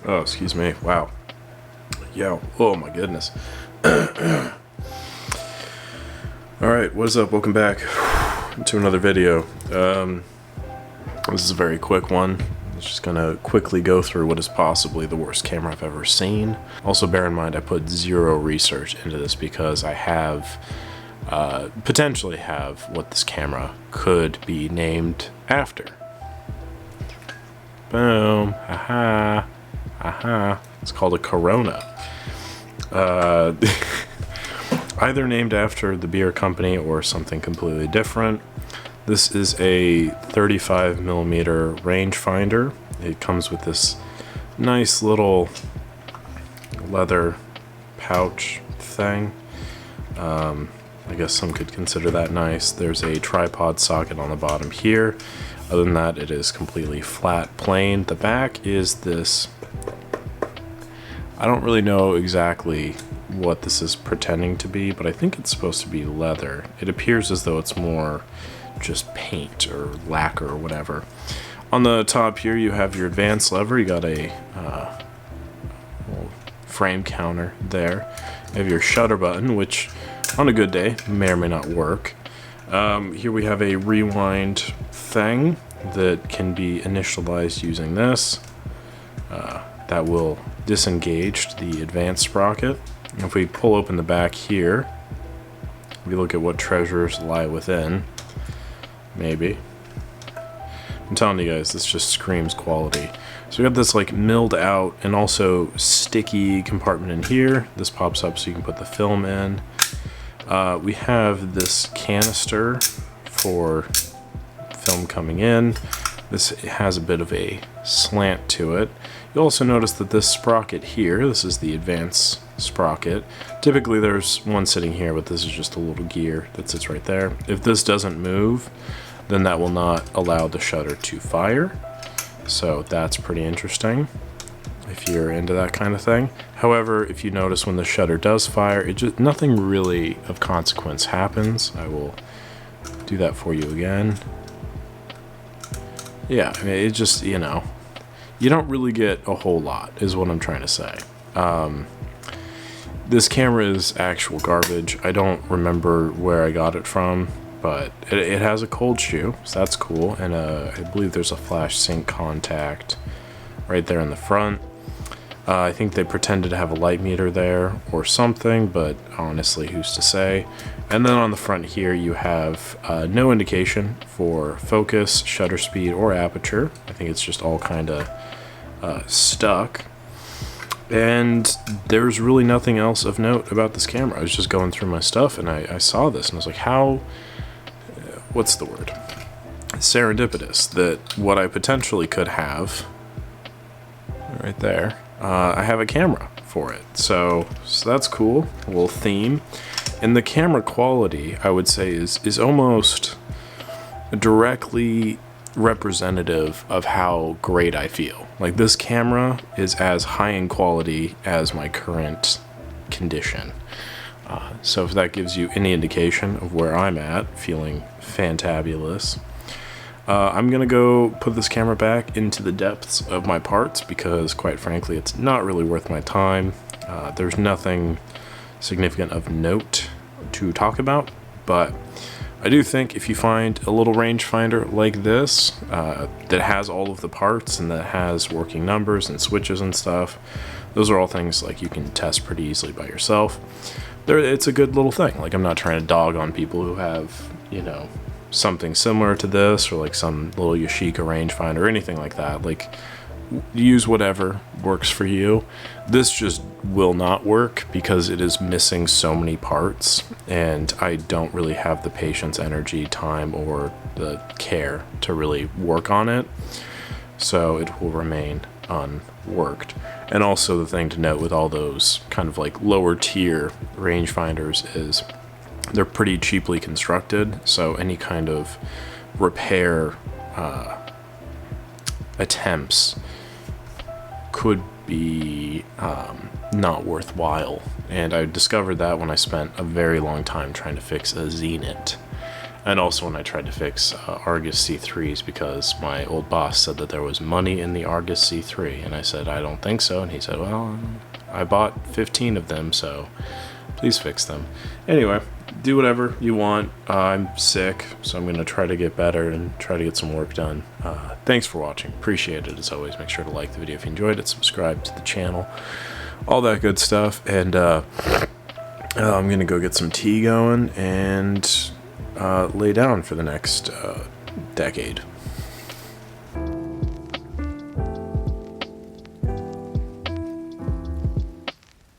Oh, excuse me. Wow. Yeah. Oh my goodness. Alright, what is up? Welcome back to another video. This is a very quick one. I'm just gonna quickly go through what is possibly the worst camera I've ever seen. Also bear in mind I put zero research into this because I have potentially have what this camera could be named after. Boom. Aha. Aha. It's called a Rona. Either named after the beer company or something completely different. This is a 35mm rangefinder. It comes with this nice little leather pouch thing. I guess some could consider that nice. There's a tripod socket on the bottom here. Other than that, it is completely flat, plain. The back is this... I don't really know exactly what this is pretending to be, but I think it's supposed to be leather. It appears as though it's more just paint or lacquer or whatever. On the top here you have your advanced lever. You got a frame counter there. You have your shutter button, which on a good day may or may not work. Here we have a rewind thing that can be initialized using this. That will disengage the advanced sprocket. If we pull open the back here, we look at what treasures lie within. Maybe. I'm telling you guys, this just screams quality. So we got this like milled out and also sticky compartment in here. This pops up so you can put the film in. We have this canister for film coming in. This has a bit of a slant to it. You'll also notice that this sprocket here, this is the advanced sprocket. Typically there's one sitting here, but this is just a little gear that sits right there. If this doesn't move, then that will not allow the shutter to fire. So that's pretty interesting if you're into that kind of thing. However, if you notice when the shutter does fire, nothing really of consequence happens. I will do that for you again. Yeah, I mean, it just, you know, you don't really get a whole lot, is what I'm trying to say. This camera is actual garbage. I don't remember where I got it from, but it has a cold shoe, so that's cool. And I believe there's a flash sync contact right there in the front. I think they pretended to have a light meter there or something, but honestly, who's to say? And then on the front here, you have no indication for focus, shutter speed, or aperture. I think it's just all kind of stuck. And there's really nothing else of note about this camera. I was just going through my stuff and I saw this and I was like, how, what's the word? Serendipitous that what I potentially could have, right there, I have a camera for it. So that's cool, a little theme. And the camera quality, I would say, is almost directly representative of how great I feel. Like, this camera is as high in quality as my current condition. So if that gives you any indication of where I'm at, feeling fantabulous, I'm gonna go put this camera back into the depths of my parts because, quite frankly, it's not really worth my time. There's nothing significant of note to talk about, but I do think if you find a little rangefinder like this that has all of the parts and that has working numbers and switches and stuff, those are all things like you can test pretty easily by yourself. It's a good little thing. Like, I'm not trying to dog on people who have, you know, something similar to this or like some little Yashica rangefinder or anything like that. Like, use whatever works for you. This just will not work because it is missing so many parts, and I don't really have the patience, energy, time, or the care to really work on it, so it will remain unworked. And also, the thing to note with all those kind of like lower tier rangefinders is they're pretty cheaply constructed, so any kind of repair attempts could be not worthwhile. And I discovered that when I spent a very long time trying to fix a Zenit. And also when I tried to fix Argus C3s, because my old boss said that there was money in the Argus C3, and I said, I don't think so, and he said, well, I bought 15 of them, so please fix them. Anyway, do whatever you want. I'm sick, so I'm going to try to get better and try to get some work done. Thanks for watching. Appreciate it as always. Make sure to like the video if you enjoyed it, subscribe to the channel, all that good stuff, and I'm going to go get some tea going and lay down for the next decade.